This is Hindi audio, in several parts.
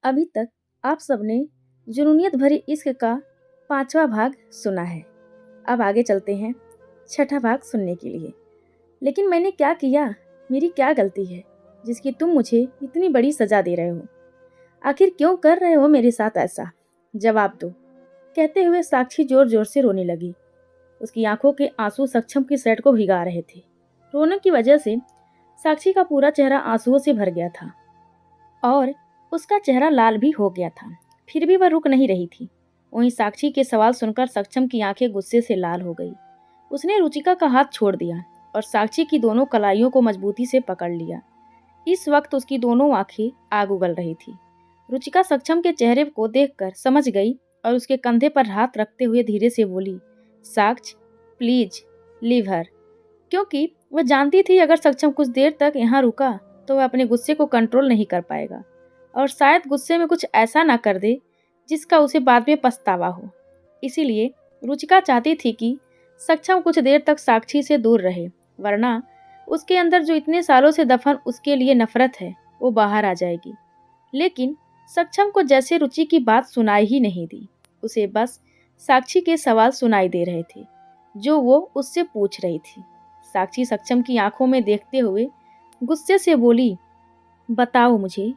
अभी तक आप सबने जुनूनियत भरी इश्क का 5वां भाग सुना है। अब आगे चलते हैं 6ठा भाग सुनने के लिए। लेकिन मैंने क्या किया, मेरी क्या गलती है जिसकी तुम मुझे इतनी बड़ी सजा दे रहे हो? आखिर क्यों कर रहे हो मेरे साथ ऐसा? जवाब दो। कहते हुए साक्षी जोर जोर से रोने लगी। उसकी आंखों के आंसू सक्षम की शर्ट को भिगा रहे थे। रोने की वजह से साक्षी का पूरा चेहरा आंसुओं से भर गया था और उसका चेहरा लाल भी हो गया था। फिर भी वह रुक नहीं रही थी। वहीं साक्षी के सवाल सुनकर सक्षम की आंखें गुस्से से लाल हो गई। उसने रुचिका का हाथ छोड़ दिया और साक्षी की दोनों कलाइयों को मजबूती से पकड़ लिया। इस वक्त उसकी दोनों आंखें आग उगल रही थी। रुचिका सक्षम के चेहरे को देखकर समझ गई और उसके कंधे पर हाथ रखते हुए धीरे से बोली, साक्ष प्लीज लीव हर। क्योंकि वह जानती थी अगर सक्षम कुछ देर तक यहाँ रुका तो वह अपने गुस्से को कंट्रोल नहीं कर पाएगा और शायद गुस्से में कुछ ऐसा ना कर दे जिसका उसे बाद में पछतावा हो। इसीलिए रुचिका चाहती थी कि सक्षम कुछ देर तक साक्षी से दूर रहे, वरना उसके अंदर जो इतने सालों से दफन उसके लिए नफरत है वो बाहर आ जाएगी। लेकिन सक्षम को जैसे रुचि की बात सुनाई ही नहीं दी। उसे बस साक्षी के सवाल सुनाई दे रहे थे जो वो उससे पूछ रही थी। साक्षी सक्षम की आंखों में देखते हुए गुस्से से बोली, बताओ मुझे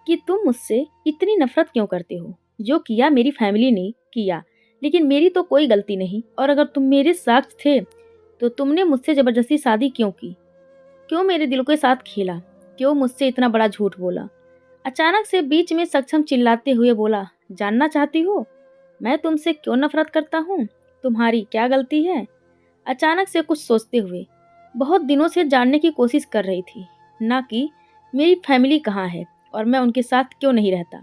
कि तुम मुझसे इतनी नफरत क्यों करते हो? जो किया मेरी फैमिली ने किया, लेकिन मेरी तो कोई गलती नहीं। और अगर तुम मेरे साक्ष थे तो तुमने मुझसे जबरदस्ती शादी क्यों की? क्यों मेरे दिल के साथ खेला? क्यों मुझसे इतना बड़ा झूठ बोला? अचानक से बीच में सक्षम चिल्लाते हुए बोला, जानना चाहती हो मैं तुमसे क्यों नफरत करता हूँ? तुम्हारी क्या गलती है? अचानक से कुछ सोचते हुए, बहुत दिनों से जानने की कोशिश कर रही थी, ना कि मेरी फैमिली कहाँ है और मैं उनके साथ क्यों नहीं रहता।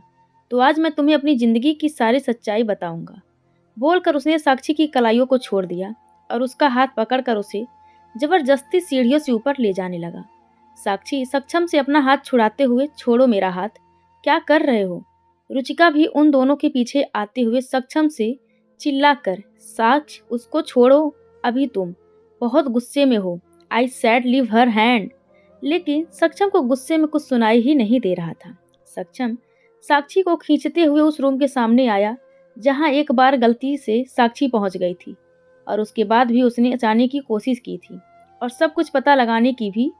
तो आज मैं तुम्हें अपनी जिंदगी की सारी सच्चाई बताऊंगा। बोलकर उसने साक्षी की कलाइयों को छोड़ दिया और उसका हाथ पकड़कर उसे जबरदस्ती सीढ़ियों से ऊपर ले जाने लगा। साक्षी सक्षम से अपना हाथ छुड़ाते हुए, छोड़ो मेरा हाथ, क्या कर रहे हो? रुचिका भी उन दोनों के पीछे आते हुए सक्षम से चिल्लाकर, साक्ष उसको छोड़ो, अभी तुम बहुत गुस्से में हो। आई सैड लीव हर हैंड। लेकिन सक्षम को गुस्से में कुछ सुनाई ही नहीं दे रहा था। सक्षम साक्षी को खींचते हुए उस रूम के सामने आया जहां एक बार गलती से साक्षी पहुंच गई थी और उसके बाद भी उसने जाने की कोशिश की थी और सब कुछ पता लगाने की भी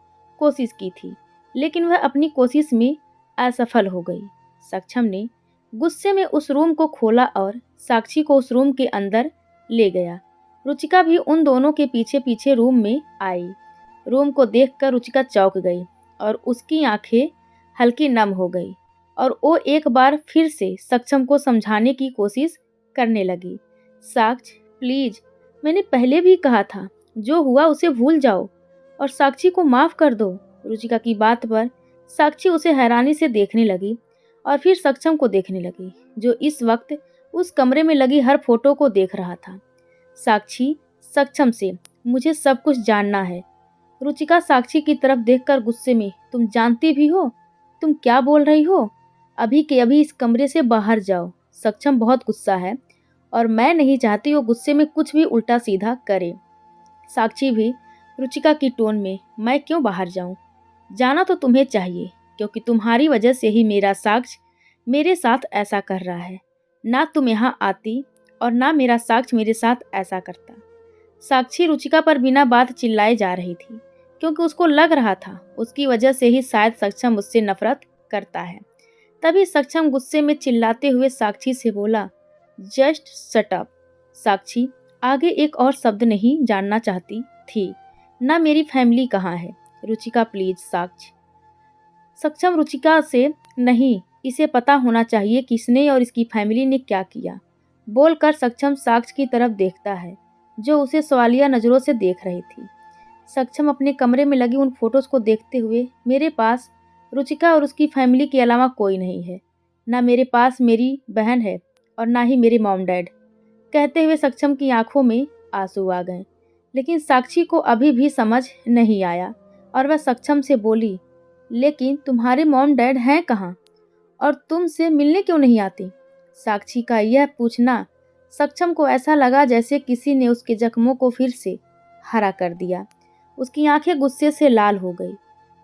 कोशिश की थी, लेकिन वह अपनी कोशिश में असफल हो गई। सक्षम ने गुस्से में उस रूम को खोला और साक्षी को उस रूम के अंदर ले गया। रुचिका भी उन दोनों के पीछे पीछे रूम में आई। रूम को देखकर रुचिका चौंक गई और उसकी आंखें हल्की नम हो गई और वो एक बार फिर से सक्षम को समझाने की कोशिश करने लगी। साक्ष प्लीज, मैंने पहले भी कहा था जो हुआ उसे भूल जाओ और साक्षी को माफ कर दो। रुचिका की बात पर साक्षी उसे हैरानी से देखने लगी और फिर सक्षम को देखने लगी जो इस वक्त उस कमरे में लगी हर फोटो को देख रहा था। साक्षी सक्षम से, मुझे सब कुछ जानना है। रुचिका साक्षी की तरफ देखकर गुस्से में, तुम जानती भी हो तुम क्या बोल रही हो? अभी के अभी इस कमरे से बाहर जाओ। सक्षम बहुत गुस्सा है और मैं नहीं चाहती वो गुस्से में कुछ भी उल्टा सीधा करे। साक्षी भी रुचिका की टोन में, मैं क्यों बाहर जाऊं? जाना तो तुम्हें चाहिए क्योंकि तुम्हारी वजह से ही मेरा साक्ष मेरे साथ ऐसा कर रहा है। ना तुम यहाँ आती और ना मेरा साक्ष मेरे साथ ऐसा करता। साक्षी रुचिका पर बिना बात चिल्लाए जा रही थी क्योंकि उसको लग रहा था उसकी वजह से ही शायद सक्षम उससे नफरत करता है। तभी सक्षम गुस्से में चिल्लाते हुए साक्षी से बोला, जस्ट शट अप। साक्षी आगे एक और शब्द नहीं जानना चाहती थी। ना मेरी फैमिली कहाँ है? रुचिका प्लीज साक्ष। सक्षम रुचिका से, नहीं, इसे पता होना चाहिए कि इसने और इसकी फैमिली ने क्या किया। बोलकर सक्षम साक्ष की तरफ देखता है जो उसे सवालिया नजरों से देख रही थी। सक्षम अपने कमरे में लगी उन फोटोज को देखते हुए, मेरे पास रुचिका और उसकी फैमिली के अलावा कोई नहीं है। ना मेरे पास मेरी बहन है और ना ही मेरे मॉम डैड। कहते हुए सक्षम की आंखों में आंसू आ गए, लेकिन साक्षी को अभी भी समझ नहीं आया और वह सक्षम से बोली, लेकिन तुम्हारे मॉम डैड हैं कहाँ और तुमसे मिलने क्यों नहीं आती? साक्षी का यह पूछना सक्षम को ऐसा लगा जैसे किसी ने उसके जख्मों को फिर से हरा कर दिया। उसकी आंखें गुस्से से लाल हो गई।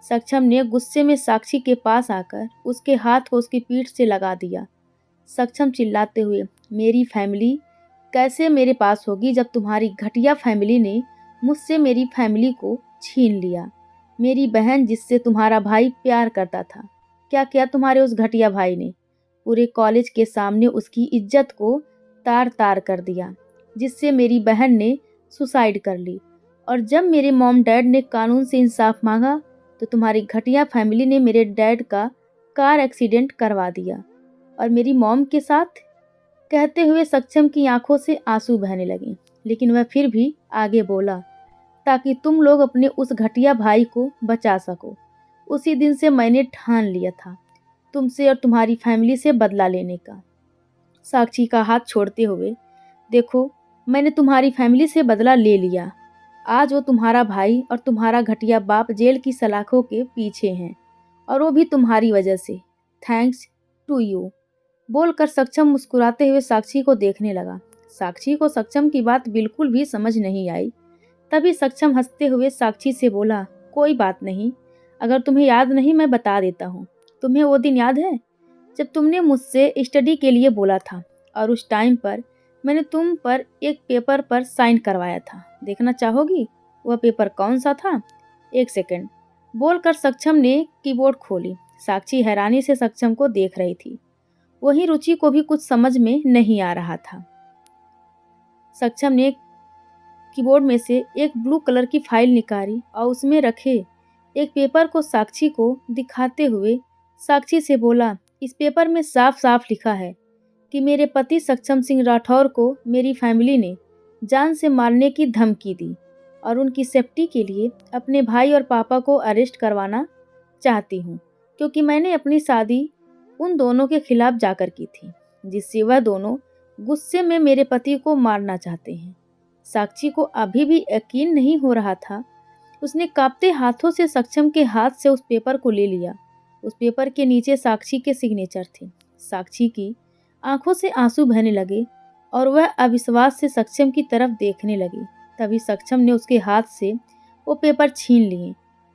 सक्षम ने गुस्से में साक्षी के पास आकर उसके हाथ को उसकी पीठ से लगा दिया। सक्षम चिल्लाते हुए, मेरी फैमिली कैसे मेरे पास होगी जब तुम्हारी घटिया फैमिली ने मुझसे मेरी फैमिली को छीन लिया। मेरी बहन जिससे तुम्हारा भाई प्यार करता था, क्या किया तुम्हारे उस घटिया भाई ने? पूरे कॉलेज के सामने उसकी इज्जत को तार तार कर दिया, जिससे मेरी बहन ने सुसाइड कर ली। और जब मेरे मॉम डैड ने कानून से इंसाफ मांगा तो तुम्हारी घटिया फैमिली ने मेरे डैड का कार एक्सीडेंट करवा दिया और मेरी मॉम के साथ। कहते हुए सक्षम की आंखों से आंसू बहने लगे, लेकिन वह फिर भी आगे बोला, ताकि तुम लोग अपने उस घटिया भाई को बचा सको। उसी दिन से मैंने ठान लिया था तुमसे और तुम्हारी फैमिली से बदला लेने का। साक्षी का हाथ छोड़ते हुए, देखो मैंने तुम्हारी फैमिली से बदला ले लिया। आज वो तुम्हारा भाई और तुम्हारा घटिया बाप जेल की सलाखों के पीछे हैं, और वो भी तुम्हारी वजह से। Thanks to you. बोलकर सक्षम मुस्कुराते हुए साक्षी को देखने लगा। साक्षी को सक्षम की बात बिल्कुल भी समझ नहीं आई। तभी सक्षम हंसते हुए साक्षी से बोला, कोई बात नहीं, अगर तुम्हें याद नहीं मैं बता देता हूँ। तुम्हें वो दिन याद है जब तुमने मुझसे स्टडी के लिए बोला था और उस टाइम पर मैंने तुम पर एक पेपर पर साइन करवाया था? देखना चाहोगी वह पेपर कौन सा था? एक सेकंड। बोलकर सक्षम ने कीबोर्ड खोली। साक्षी हैरानी से सक्षम को देख रही थी। वहीं रुचि को भी कुछ समझ में नहीं आ रहा था। सक्षम ने कीबोर्ड में से एक ब्लू कलर की फाइल निकाली और उसमें रखे एक पेपर को साक्षी को दिखाते हुए साक्षी से बोला, इस पेपर में साफ साफ लिखा है कि मेरे पति सक्षम सिंह राठौर को मेरी फैमिली ने जान से मारने की धमकी दी और उनकी सेफ्टी के लिए अपने भाई और पापा को अरेस्ट करवाना चाहती हूँ, क्योंकि मैंने अपनी शादी उन दोनों के खिलाफ जाकर की थी, जिससे वह दोनों गुस्से में मेरे पति को मारना चाहते हैं। साक्षी को अभी भी यकीन नहीं हो रहा था। उसने कांपते हाथों से सक्षम के हाथ से उस पेपर को ले लिया। उस पेपर के नीचे साक्षी के सिग्नेचर थे। साक्षी की आंखों से आंसू बहने लगे और वह अविश्वास से सक्षम की तरफ देखने लगी। तभी सक्षम ने उसके हाथ से वो पेपर छीन लिए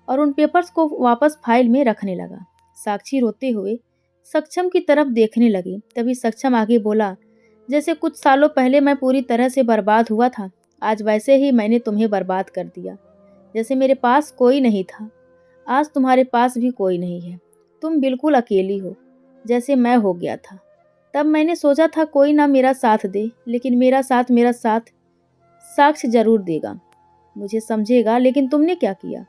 और उन पेपर्स को वापस फाइल में रखने लगा। साक्षी रोते हुए सक्षम की तरफ देखने लगी। तभी सक्षम आगे बोला, जैसे कुछ सालों पहले मैं पूरी तरह से बर्बाद हुआ था, आज वैसे ही मैंने तुम्हें बर्बाद कर दिया। जैसे मेरे पास कोई नहीं था, आज तुम्हारे पास भी कोई नहीं है। तुम बिल्कुल अकेली हो, जैसे मैं हो गया था। तब मैंने सोचा था कोई ना मेरा साथ दे, लेकिन मेरा साथ साक्ष्य जरूर देगा, मुझे समझेगा। लेकिन तुमने क्या किया?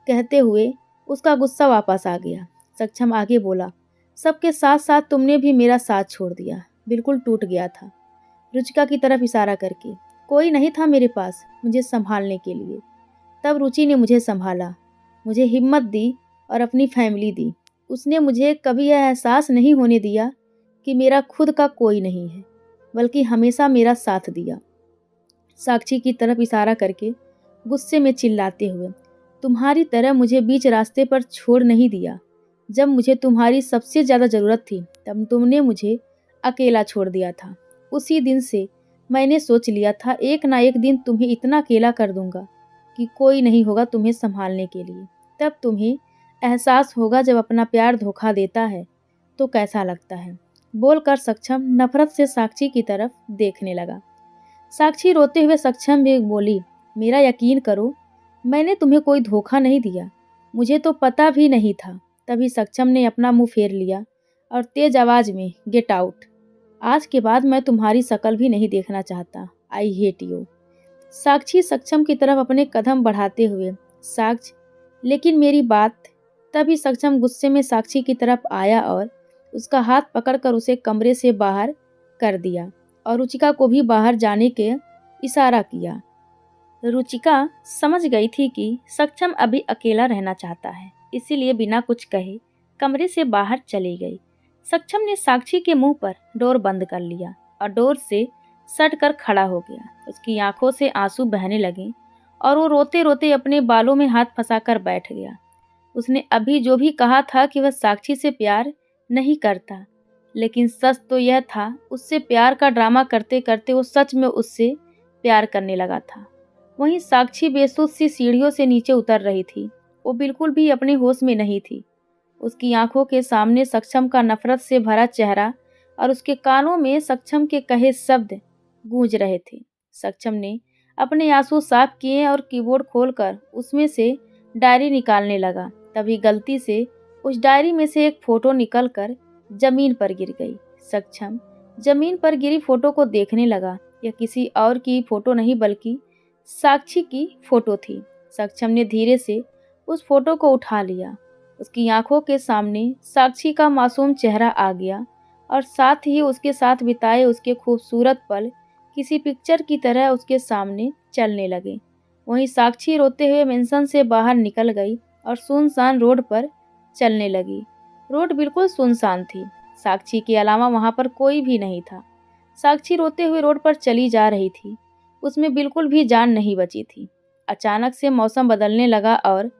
कहते हुए उसका गुस्सा वापस आ गया। सक्षम आगे बोला, सबके साथ साथ तुमने भी मेरा साथ छोड़ दिया, बिल्कुल टूट गया था। रुचिका की तरफ इशारा करके, कोई नहीं था मेरे पास मुझे संभालने के लिए। तब रुचि ने मुझे संभाला, मुझे हिम्मत दी और अपनी फैमिली दी। उसने मुझे कभी यह एहसास नहीं होने दिया कि मेरा खुद का कोई नहीं है, बल्कि हमेशा मेरा साथ दिया। साक्षी की तरफ इशारा करके गुस्से में चिल्लाते हुए, तुम्हारी तरह मुझे बीच रास्ते पर छोड़ नहीं दिया। जब मुझे तुम्हारी सबसे ज़्यादा ज़रूरत थी तब तुमने मुझे अकेला छोड़ दिया था। उसी दिन से मैंने सोच लिया था एक ना एक दिन तुम्हें इतना अकेला कर दूंगा कि कोई नहीं होगा तुम्हें संभालने के लिए। तब तुम्हें एहसास होगा जब अपना प्यार धोखा देता है तो कैसा लगता है। बोलकर सक्षम नफरत से साक्षी की तरफ देखने लगा। साक्षी रोते हुए सक्षम भी बोली, मेरा यकीन करो, मैंने तुम्हें कोई धोखा नहीं दिया, मुझे तो पता भी नहीं था। तभी सक्षम ने अपना मुंह फेर लिया और तेज आवाज में, गेट आउट। आज के बाद मैं तुम्हारी शक्ल भी नहीं देखना चाहता। I hate you. साक्षी सक्षम की तरफ अपने कदम बढ़ाते हुए, साक्ष लेकिन मेरी बात। तभी सक्षम गुस्से में साक्षी की तरफ आया और उसका हाथ पकड़कर उसे कमरे से बाहर कर दिया और रुचिका को भी बाहर जाने के इशारा किया। रुचिका समझ गई थी कि सक्षम अभी अकेला रहना चाहता है, इसीलिए बिना कुछ कहे कमरे से बाहर चली गई। सक्षम ने साक्षी के मुंह पर डोर बंद कर लिया और डोर से सट कर खड़ा हो गया। उसकी आंखों से आंसू बहने लगे और वो रोते रोते अपने बालों में हाथ फंसाकर बैठ गया। उसने अभी जो भी कहा था कि वह साक्षी से प्यार नहीं करता, लेकिन सच तो यह था उससे प्यार का ड्रामा करते करते वो सच में उससे प्यार करने लगा था। वहीं साक्षी बेसुध सी सीढ़ियों से नीचे उतर रही थी। वो बिल्कुल भी अपने होश में नहीं थी। उसकी आंखों के सामने सक्षम का नफरत से भरा चेहरा और उसके कानों में सक्षम के कहे शब्द गूंज रहे थे। सक्षम ने अपने आंसू साफ किए और कीबोर्ड खोलकर उसमें से डायरी निकालने लगा। तभी गलती से उस डायरी में से एक फोटो निकलकर जमीन पर गिर गई। सक्षम जमीन पर गिरी फोटो को देखने लगा। यह किसी और की फोटो नहीं बल्कि साक्षी की फोटो थी। सक्षम ने धीरे से उस फोटो को उठा लिया। उसकी आंखों के सामने साक्षी का मासूम चेहरा आ गया और साथ ही उसके साथ बिताए उसके खूबसूरत पल किसी पिक्चर की तरह उसके सामने चलने लगे। वहीं साक्षी रोते हुए मेंशन से बाहर निकल गई और सुनसान रोड पर चलने लगी। रोड बिल्कुल सुनसान थी। साक्षी के अलावा वहां पर कोई भी नहीं था। साक्षी रोते हुए रोड पर चली जा रही थी। उसमें बिल्कुल भी जान नहीं बची थी। अचानक से मौसम बदलने लगा और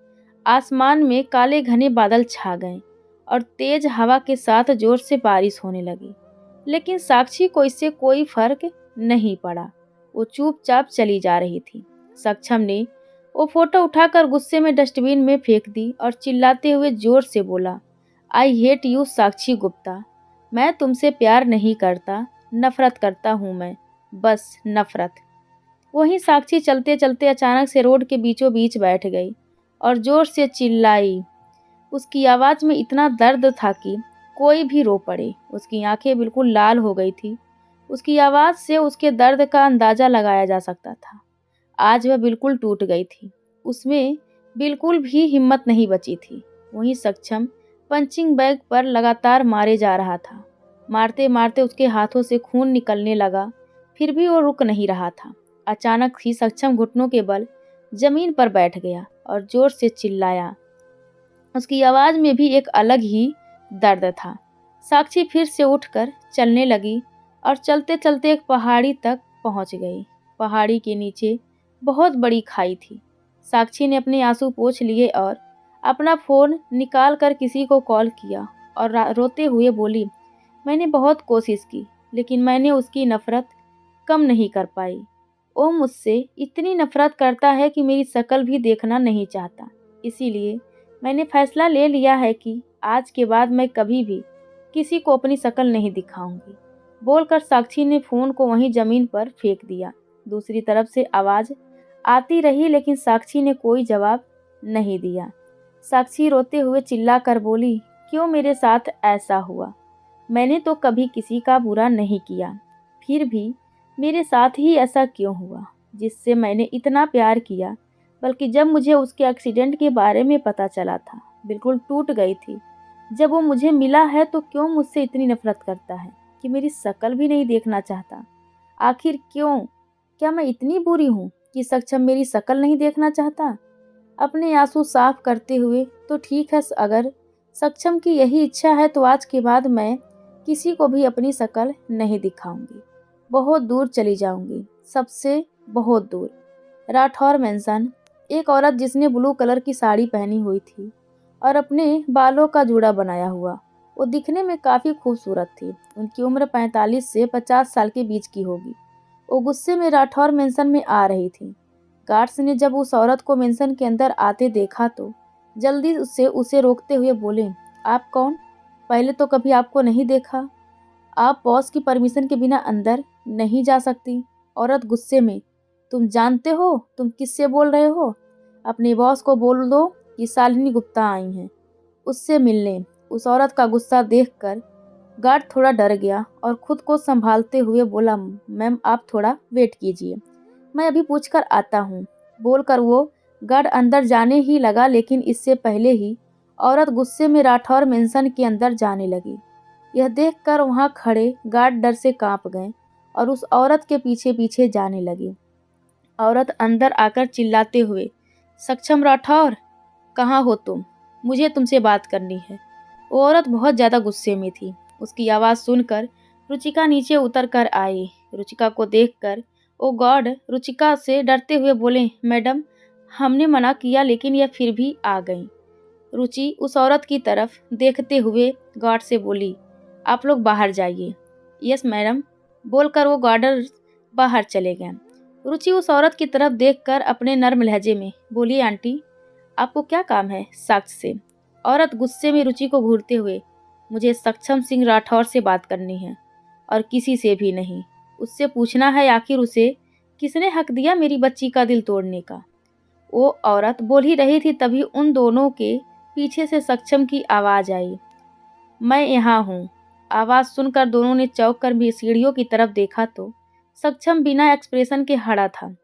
आसमान में काले घने बादल छा गए और तेज हवा के साथ जोर से बारिश होने लगी। लेकिन साक्षी को इससे कोई फर्क नहीं पड़ा। वो चुपचाप चली जा रही थी। सक्षम ने वो फोटो उठाकर गुस्से में डस्टबिन में फेंक दी और चिल्लाते हुए जोर से बोला, आई हेट यू साक्षी गुप्ता। मैं तुमसे प्यार नहीं करता, नफरत करता हूँ मैं, बस नफरत। वहीं साक्षी चलते चलते अचानक से रोड के बीचों बीच बैठ गई और जोर से चिल्लाई। उसकी आवाज में इतना दर्द था कि कोई भी रो पड़े। उसकी आंखें बिल्कुल लाल हो गई थी। उसकी आवाज से उसके दर्द का अंदाजा लगाया जा सकता था। आज वह बिल्कुल टूट गई थी। उसमें बिल्कुल भी हिम्मत नहीं बची थी। वहीं सक्षम पंचिंग बैग पर लगातार मारे जा रहा था। मारते मारते उसके हाथों से खून निकलने लगा, फिर भी वो रुक नहीं रहा था। अचानक ही सक्षम घुटनों के बल जमीन पर बैठ गया और जोर से चिल्लाया। उसकी आवाज में भी एक अलग ही दर्द था। साक्षी फिर से उठकर चलने लगी और चलते चलते एक पहाड़ी तक पहुंच गई। पहाड़ी के नीचे बहुत बड़ी खाई थी। साक्षी ने अपने आंसू पोंछ लिए और अपना फोन निकाल कर किसी को कॉल किया और रोते हुए बोली, मैंने बहुत कोशिश की लेकिन मैंने उसकी नफरत कम नहीं कर पाई। वो मुझसे इतनी नफरत करता है कि मेरी शक्ल भी देखना नहीं चाहता। इसीलिए मैंने फैसला ले लिया है कि आज के बाद मैं कभी भी किसी को अपनी शक्ल नहीं दिखाऊंगी। बोलकर साक्षी ने फोन को वहीं जमीन पर फेंक दिया। दूसरी तरफ से आवाज आती रही लेकिन साक्षी ने कोई जवाब नहीं दिया। साक्षी रोते हुए चिल्ला कर बोली, क्यों मेरे साथ ऐसा हुआ? मैंने तो कभी किसी का बुरा नहीं किया, फिर भी मेरे साथ ही ऐसा क्यों हुआ जिससे मैंने इतना प्यार किया? बल्कि जब मुझे उसके एक्सीडेंट के बारे में पता चला था बिल्कुल टूट गई थी। जब वो मुझे मिला है तो क्यों मुझसे इतनी नफरत करता है कि मेरी शक्ल भी नहीं देखना चाहता? आखिर क्यों? क्या मैं इतनी बुरी हूँ कि सक्षम मेरी शक्ल नहीं देखना चाहता? अपने आंसू साफ करते हुए, तो ठीक है, अगर सक्षम की यही इच्छा है तो आज के बाद मैं किसी को भी अपनी शक्ल नहीं दिखाऊंगी। बहुत दूर चली जाऊंगी, सबसे बहुत दूर। राठौर मेंशन। एक औरत जिसने ब्लू कलर की साड़ी पहनी हुई थी और अपने बालों का जूड़ा बनाया हुआ। वो दिखने में काफ़ी खूबसूरत थी। उनकी उम्र 45 से 50 साल के बीच की होगी। वो गुस्से में राठौर मेंशन में आ रही थी। गार्ड्स ने जब उस औरत को मेंशन के अंदर आते देखा तो जल्दी उससे उसे रोकते हुए बोले, आप कौन? पहले तो कभी आपको नहीं देखा। आप बॉस की परमिशन के बिना अंदर नहीं जा सकती। औरत गुस्से में, तुम जानते हो तुम किससे बोल रहे हो? अपने बॉस को बोल दो कि शालिनी गुप्ता आई हैं उससे मिलने। उस औरत का गुस्सा देखकर गार्ड थोड़ा डर गया और खुद को संभालते हुए बोला, मैम आप थोड़ा वेट कीजिए, मैं अभी पूछकर आता हूँ। बोलकर वो गार्ड अंदर जाने ही लगा, लेकिन इससे पहले ही औरत गुस्से में राठौर मेंशन के अंदर जाने लगी। यह देखकर वहाँ खड़े गार्ड डर से कांप गए और उस औरत के पीछे पीछे जाने लगी। औरत अंदर आकर चिल्लाते हुए, सक्षम राठौर, कहाँ हो तुम? मुझे तुमसे बात करनी है। वो औरत बहुत ज़्यादा गुस्से में थी। उसकी आवाज़ सुनकर रुचिका नीचे उतर कर आई। रुचिका को देखकर वो गार्ड रुचिका से डरते हुए बोले, मैडम हमने मना किया लेकिन यह फिर भी आ गई। रुचि उस औरत की तरफ देखते हुए गार्ड से बोली, आप लोग बाहर जाइए। यस मैडम, बोलकर वो गार्डर बाहर चले गए। रुचि उस औरत की तरफ देखकर अपने नर्म लहजे में बोली, आंटी आपको क्या काम है साक्ष्य से? औरत गुस्से में रुचि को घूरते हुए, मुझे सक्षम सिंह राठौर से बात करनी है और किसी से भी नहीं। उससे पूछना है आखिर उसे किसने हक दिया मेरी बच्ची का दिल तोड़ने का। वो औरत बोल ही रही थी तभी उन दोनों के पीछे से सक्षम की आवाज आई, मैं यहाँ हूँ। आवाज सुनकर दोनों ने चौंक कर भी सीढ़ियों की तरफ देखा तो सक्षम बिना एक्सप्रेशन के खड़ा था।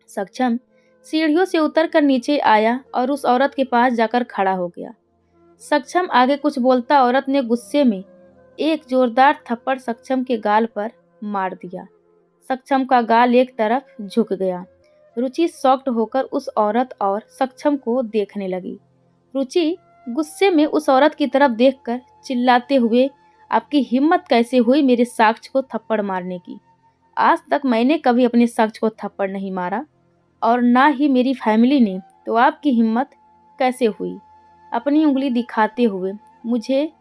सक्षम सीढ़ियों से उतरकर नीचे आया और उस औरत के पास जाकर खड़ा हो गया। सक्षम आगे कुछ बोलता औरत ने गुस्से में एक जोरदार थप्पड़ सक्षम के गाल पर मार दिया। सक्षम का गाल एक तरफ झुक गया। रुचि शॉक्ड होकर उस औरत और सक्षम को देखने लगी। रुचि गुस्से में उस औरत की तरफ देखकर चिल्लाते हुए, आपकी हिम्मत कैसे हुई मेरे साक्ष को थप्पड़ मारने की? आज तक मैंने कभी अपने साक्ष को थप्पड़ नहीं मारा और ना ही मेरी फैमिली ने, तो आपकी हिम्मत कैसे हुई? अपनी उंगली दिखाते हुए, मुझे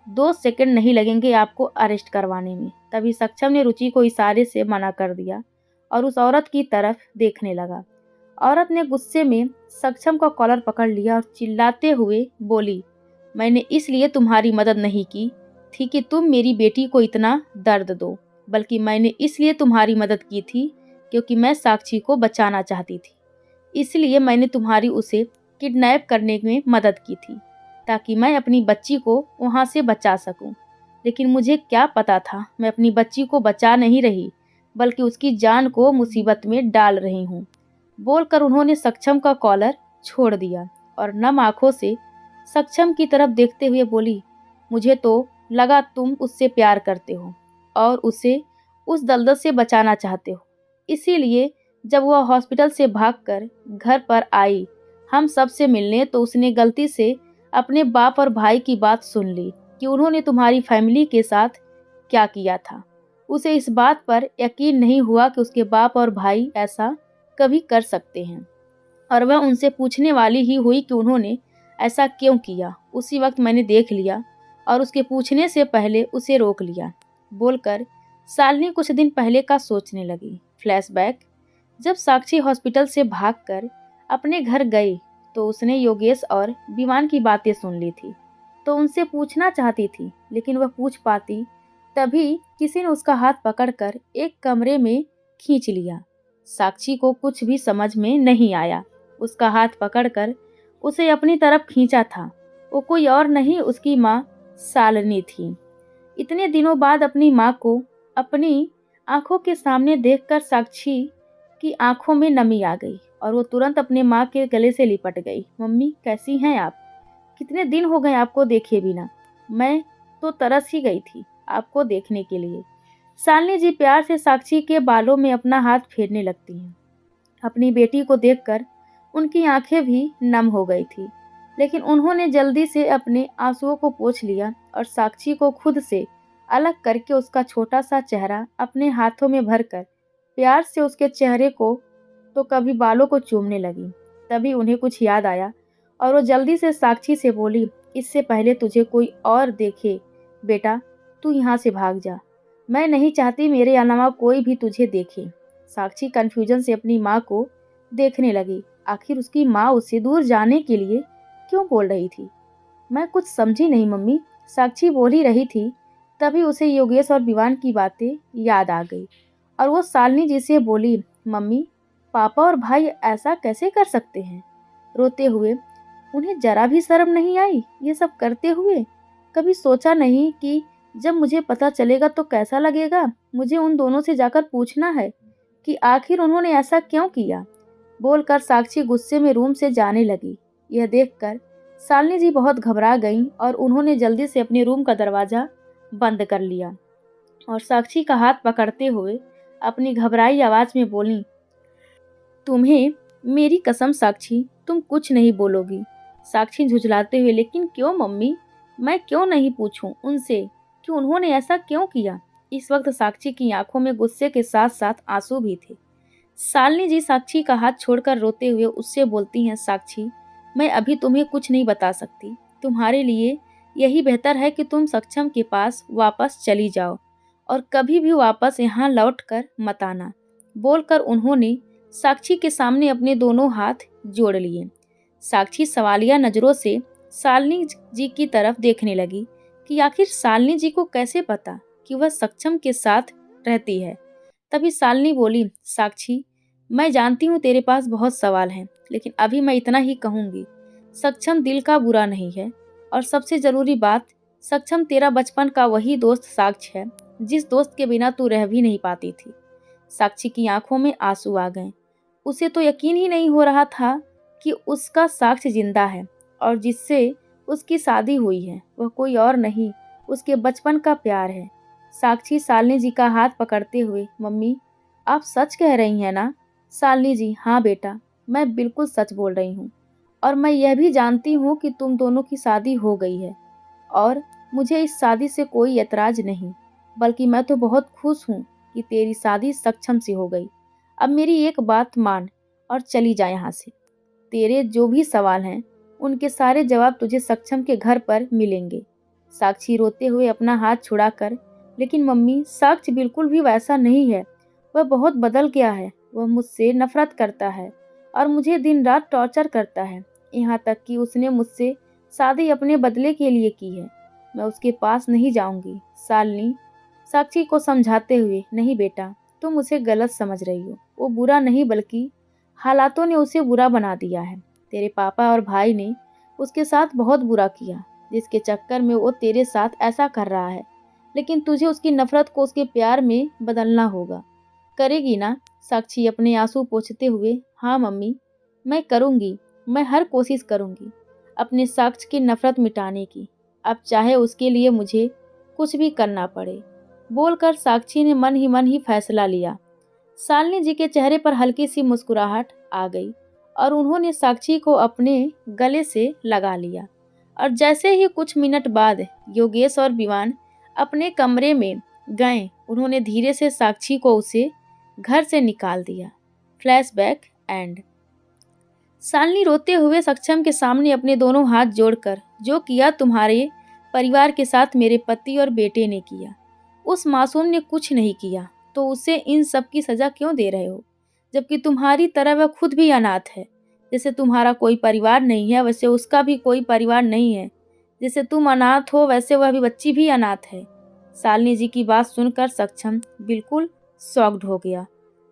2 सेकंड नहीं लगेंगे आपको अरेस्ट करवाने में। तभी सक्षम ने रुचि को इशारे से मना कर दिया और उस औरत की तरफ देखने लगा। औरत ने गुस्से में सक्षम का कॉलर पकड़ लिया और चिल्लाते हुए बोली, मैंने इसलिए तुम्हारी मदद नहीं की थी कि तुम मेरी बेटी को इतना दर्द दो, बल्कि मैंने इसलिए तुम्हारी मदद की थी क्योंकि मैं साक्षी को बचाना चाहती थी। इसलिए मैंने तुम्हारी उसे किडनैप करने में मदद की थी ताकि मैं अपनी बच्ची को वहां से बचा सकूं। लेकिन मुझे क्या पता था मैं अपनी बच्ची को बचा नहीं रही बल्कि उसकी जान को मुसीबत में डाल रही हूँ। बोलकर उन्होंने सक्षम का कॉलर छोड़ दिया और नम आंखों से सक्षम की तरफ देखते हुए बोली, मुझे तो लगा तुम उससे प्यार करते हो और उसे उस दलदल से बचाना चाहते हो। इसीलिए जब वह हॉस्पिटल से भागकर घर पर आई हम सब से मिलने, तो उसने गलती से अपने बाप और भाई की बात सुन ली कि उन्होंने तुम्हारी फैमिली के साथ क्या किया था। उसे इस बात पर यकीन नहीं हुआ कि उसके बाप और भाई ऐसा कभी कर सकते हैं और वह उनसे पूछने वाली ही हुई कि उन्होंने ऐसा क्यों किया। उसी वक्त मैंने देख लिया और उसके पूछने से पहले उसे रोक लिया। बोलकर शालिनी कुछ दिन पहले का सोचने लगी। फ्लैशबैक, जब साक्षी हॉस्पिटल से भागकर अपने घर गई तो उसने योगेश और विमान की बातें सुन ली थी, तो उनसे पूछना चाहती थी, लेकिन वह पूछ पाती तभी किसी ने उसका हाथ पकड़कर एक कमरे में खींच लिया। साक्षी को कुछ भी समझ में नहीं आया। उसका हाथ पकड़कर उसे अपनी तरफ खींचा था वो कोई और नहीं, उसकी माँ शालिनी थी। इतने दिनों बाद अपनी माँ को अपनी आंखों के सामने देखकर साक्षी की आंखों में नमी आ गई और वो तुरंत अपने माँ के गले से लिपट गई। मम्मी कैसी हैं आप? कितने दिन हो गए आपको देखे बिना। मैं तो तरस ही गई थी आपको देखने के लिए। शालिनी जी प्यार से साक्षी के बालों में अपना हाथ फेरने लगती हैं। अपनी बेटी को देखकर उनकी आंखें भी नम हो गई थी, लेकिन उन्होंने जल्दी से अपने आंसुओं को पोंछ लिया और साक्षी को खुद से अलग करके उसका छोटा सा चेहरा अपने हाथों में भरकर प्यार से उसके चेहरे को तो कभी बालों को चूमने लगी। तभी उन्हें कुछ याद आया और वो जल्दी से साक्षी से बोली, इससे पहले तुझे कोई और देखे बेटा, तू यहाँ से भाग जा। मैं नहीं चाहती मेरे अलावा कोई भी तुझे देखे। साक्षी कन्फ्यूजन से अपनी माँ को देखने लगी। आखिर उसकी माँ उससे दूर जाने के लिए क्यों बोल रही थी? मैं कुछ समझी नहीं मम्मी, साक्षी बोल ही रही थी। तभी उसे योगेश और विवान की बातें याद आ गई और वो शालिनी जी से बोली, मम्मी पापा और भाई ऐसा कैसे कर सकते हैं? रोते हुए, उन्हें जरा भी शर्म नहीं आई ये सब करते हुए? कभी सोचा नहीं कि जब मुझे पता चलेगा तो कैसा लगेगा? मुझे उन दोनों से जाकर पूछना है कि आखिर उन्होंने ऐसा क्यों किया। बोलकर साक्षी गुस्से में रूम से जाने लगी। यह देखकर शालिनी जी बहुत घबरा गईं और उन्होंने जल्दी से अपने रूम का दरवाजा बंद कर लिया और साक्षी का हाथ पकड़ते हुए अपनी घबराई आवाज में बोली, तुम्हें मेरी कसम साक्षी, तुम कुछ नहीं बोलोगी। साक्षी झुंझलाते हुए, लेकिन क्यों मम्मी? मैं क्यों नहीं पूछूं उनसे कि उन्होंने ऐसा क्यों किया? इस वक्त साक्षी की आंखों में गुस्से के साथ साथ आंसू भी थे। शालिनी जी साक्षी का हाथ छोड़कर रोते हुए उससे बोलती हैं, साक्षी मैं अभी तुम्हें कुछ नहीं बता सकती। तुम्हारे लिए यही बेहतर है कि तुम सक्षम के पास वापस चली जाओ और कभी भी वापस यहाँ लौट कर मत आना। बोलकर उन्होंने साक्षी के सामने अपने दोनों हाथ जोड़ लिए। साक्षी सवालिया नजरों से शालिनी जी की तरफ देखने लगी कि आखिर शालिनी जी को कैसे पता कि वह सक्षम के साथ रहती है। तभी शालिनी बोली, साक्षी, मैं जानती हूँ तेरे पास बहुत सवाल हैं, लेकिन अभी मैं इतना ही कहूंगी, सक्षम दिल का बुरा नहीं है। और सबसे जरूरी बात, सक्षम तेरा बचपन का वही दोस्त साक्ष है जिस दोस्त के बिना तू रह भी नहीं पाती थी। साक्षी की आंखों में आंसू आ गए। उसे तो यकीन ही नहीं हो रहा था कि उसका साक्ष जिंदा है और जिससे उसकी शादी हुई है वह कोई और नहीं, उसके बचपन का प्यार है। साक्षी शालिनी जी का हाथ पकड़ते हुए, मम्मी, आप सच कह रही हैं ना? शालिनी जी, हाँ बेटा, मैं बिल्कुल सच बोल रही हूँ। और मैं यह भी जानती हूँ कि तुम दोनों की शादी हो गई है और मुझे इस शादी से कोई ऐतराज नहीं, बल्कि मैं तो बहुत खुश हूँ कि तेरी शादी सक्षम से हो गई। अब मेरी एक बात मान और चली जा यहाँ से। तेरे जो भी सवाल हैं उनके सारे जवाब तुझे सक्षम के घर पर मिलेंगे। साक्षी रोते हुए अपना हाथ छुड़ाकर, लेकिन मम्मी, साक्ष बिल्कुल भी वैसा नहीं है, वह बहुत बदल गया है। वह मुझसे नफरत करता है और मुझे दिन रात टॉर्चर करता है, यहाँ तक कि उसने मुझसे शादी अपने बदले के लिए की है। मैं उसके पास नहीं जाऊंगी। शालिनी साक्षी को समझाते हुए, नहीं बेटा, तुम उसे गलत समझ रही हो। वो बुरा नहीं, बल्कि हालातों ने उसे बुरा बना दिया है। तेरे पापा और भाई ने उसके साथ बहुत बुरा किया, जिसके चक्कर में वो तेरे साथ ऐसा कर रहा है। लेकिन तुझे उसकी नफरत को उसके प्यार में बदलना होगा। करेगी ना? साक्षी अपने आंसू पोंछते हुए, हाँ मम्मी, मैं करूँगी। मैं हर कोशिश करूँगी अपने साक्ष की नफरत मिटाने की, अब चाहे उसके लिए मुझे कुछ भी करना पड़े। बोलकर साक्षी ने मन ही फैसला लिया। शालिनी जी के चेहरे पर हल्की सी मुस्कुराहट आ गई और उन्होंने साक्षी को अपने गले से लगा लिया। और जैसे ही कुछ मिनट बाद योगेश और विवान अपने कमरे में गए, उन्होंने धीरे से साक्षी को उसे घर से निकाल दिया। Flashback and. शालिनी रोते हुए सक्षम के सामने अपने दोनों हाथ जोड़कर, जो किया तुम्हारे परिवार के साथ मेरे पति और बेटे ने किया, उस मासूम ने कुछ नहीं किया, तो उसे इन सब की सजा क्यों दे रहे हो? जबकि तुम्हारी तरह वह खुद भी अनाथ है। जैसे तुम्हारा कोई परिवार नहीं है, वैसे उसका भी कोई परिवार नहीं है। जैसे तुम अनाथ हो, वैसे वह भी बच्ची भी अनाथ है। शालिनी जी की बात सुनकर सक्षम बिल्कुल शॉक्ड हो गया।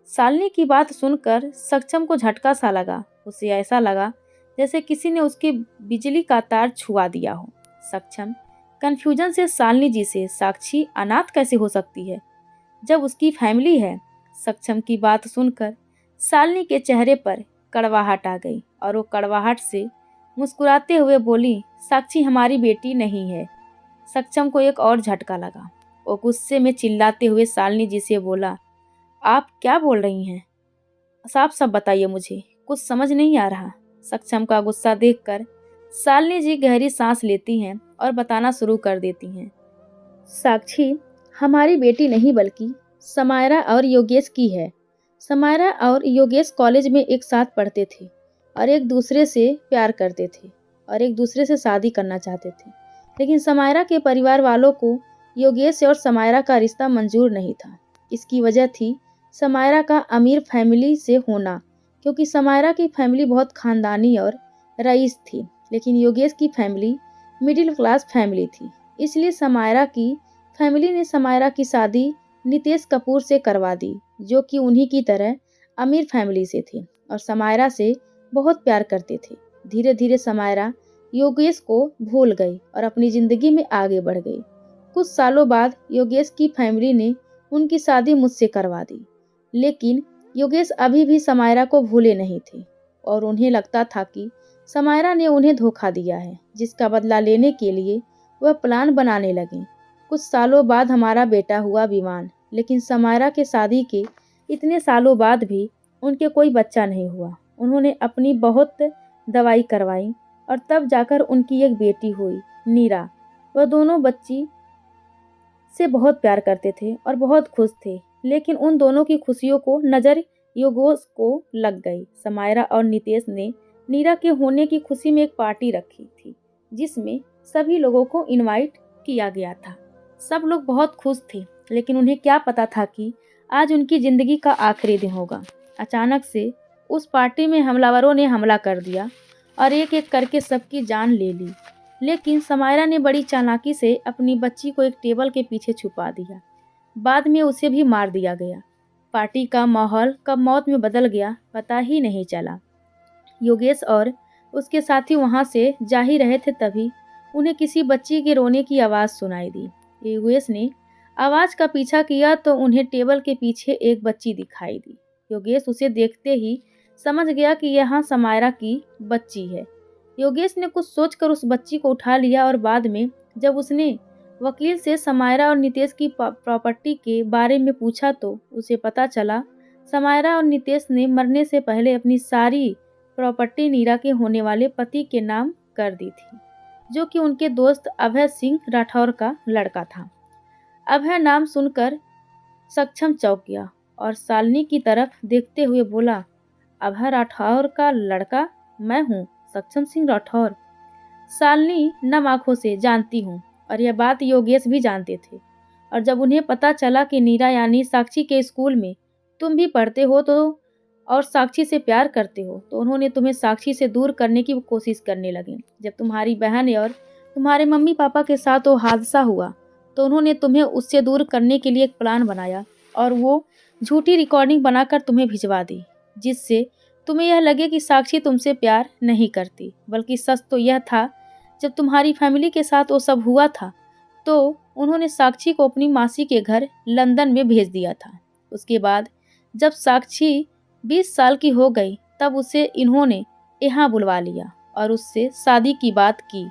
शालिनी की बात सुनकर सक्षम को झटका सा लगा। उसे ऐसा लगा जैसे किसी ने उसके बिजली का तार छुआ दिया हो। सक्षम कंफ्यूजन से शालिनी जी से, साक्षी अनाथ कैसे हो सकती है जब उसकी फैमिली है? सक्षम की बात सुनकर शालिनी के चेहरे पर कड़वाहट आ गई और वो कड़वाहट से मुस्कुराते हुए बोली, साक्षी हमारी बेटी नहीं है। सक्षम को एक और झटका लगा। वो गुस्से में चिल्लाते हुए शालिनी जी से बोला, आप क्या बोल रही हैं? साफ साफ बताइए, मुझे कुछ समझ नहीं आ रहा। सक्षम का गुस्सा देखकर शालिनी जी गहरी सांस लेती हैं और बताना शुरू कर देती हैं, साक्षी हमारी बेटी नहीं, बल्कि समायरा और योगेश की है। समायरा और योगेश कॉलेज में एक साथ पढ़ते थे और एक दूसरे से प्यार करते थे और एक दूसरे से शादी करना चाहते थे। लेकिन समायरा के परिवार वालों को योगेश और समायरा का रिश्ता मंजूर नहीं था। इसकी वजह थी समायरा का अमीर फैमिली से होना, क्योंकि समायरा की फैमिली बहुत खानदानी और रईस थी, लेकिन योगेश की फैमिली मिडिल क्लास फैमिली थी। इसलिए समायरा की फैमिली ने समायरा की शादी नितेश कपूर से करवा दी, जो कि उन्हीं की तरह अमीर फैमिली से थे और समायरा से बहुत प्यार करते थे। धीरे धीरे समायरा योगेश को भूल गई और अपनी जिंदगी में आगे बढ़ गई। कुछ सालों बाद योगेश की फैमिली ने उनकी शादी मुझसे करवा दी, लेकिन योगेश अभी भी समायरा को भूले नहीं थे और उन्हें लगता था कि समायरा ने उन्हें धोखा दिया है, जिसका बदला लेने के लिए वह प्लान बनाने लगे। कुछ सालों बाद हमारा बेटा हुआ विवान, लेकिन समायरा के शादी के इतने सालों बाद भी उनके कोई बच्चा नहीं हुआ। उन्होंने अपनी बहुत दवाई करवाई और तब जाकर उनकी एक बेटी हुई, नीरा। वह दोनों बच्ची से बहुत प्यार करते थे और बहुत खुश थे, लेकिन उन दोनों की खुशियों को नज़र योगेश को लग गई। समायरा और नितेश ने नीरा के होने की खुशी में एक पार्टी रखी थी, जिसमें सभी लोगों को इनवाइट किया गया था। सब लोग बहुत खुश थे, लेकिन उन्हें क्या पता था कि आज उनकी जिंदगी का आखिरी दिन होगा। अचानक से उस पार्टी में हमलावरों ने हमला कर दिया और एक एक करके सबकी जान ले ली। लेकिन समायरा ने बड़ी चालाकी से अपनी बच्ची को एक टेबल के पीछे छुपा दिया। बाद में उसे भी मार दिया गया। पार्टी का माहौल कब मौत में बदल गया पता ही नहीं चला। योगेश और उसके साथी वहां से जा ही रहे थे, तभी उन्हें किसी बच्ची के रोने की आवाज़ सुनाई दी। योगेश ने आवाज़ का पीछा किया तो उन्हें टेबल के पीछे एक बच्ची दिखाई दी। योगेश उसे देखते ही समझ गया कि यहाँ समायरा की बच्ची है। योगेश ने कुछ सोचकर उस बच्ची को उठा लिया और बाद में जब उसने वकील से समायरा और नितेश की प्रॉपर्टी के बारे में पूछा तो उसे पता चला समायरा और नितेश ने मरने से पहले अपनी सारी प्रॉपर्टी नीरा के होने वाले पति के नाम कर दी थी, जो कि उनके दोस्त अभय सिंह राठौर का लड़का था। अभय नाम सुनकर सक्षम चौंक गया और शालिनी की तरफ देखते हुए बोला, अभय राठौर का लड़का? मैं हूँ सक्षम सिंह राठौर। शालिनी नम आंखों से जानती हूँ, और यह बात योगेश भी जानते थे। और जब उन्हें पता चला कि नीरा यानी साक्षी के स्कूल में तुम भी पढ़ते हो तो और साक्षी से प्यार करते हो, तो उन्होंने तुम्हें साक्षी से दूर करने की कोशिश करने लगे। जब तुम्हारी बहन और तुम्हारे मम्मी पापा के साथ वो हादसा हुआ तो उन्होंने तुम्हें उससे दूर करने के लिए एक प्लान बनाया और वो झूठी रिकॉर्डिंग बनाकर तुम्हें भिजवा दी, जिससे तुम्हें यह लगे कि साक्षी तुमसे प्यार नहीं करती। बल्कि सच तो यह था, जब तुम्हारी फैमिली के साथ वो सब हुआ था तो उन्होंने साक्षी को अपनी मासी के घर लंदन में भेज दिया था। उसके बाद जब साक्षी 20 साल की हो गई तब उसे इन्होंने यहाँ बुलवा लिया और उससे शादी की बात की।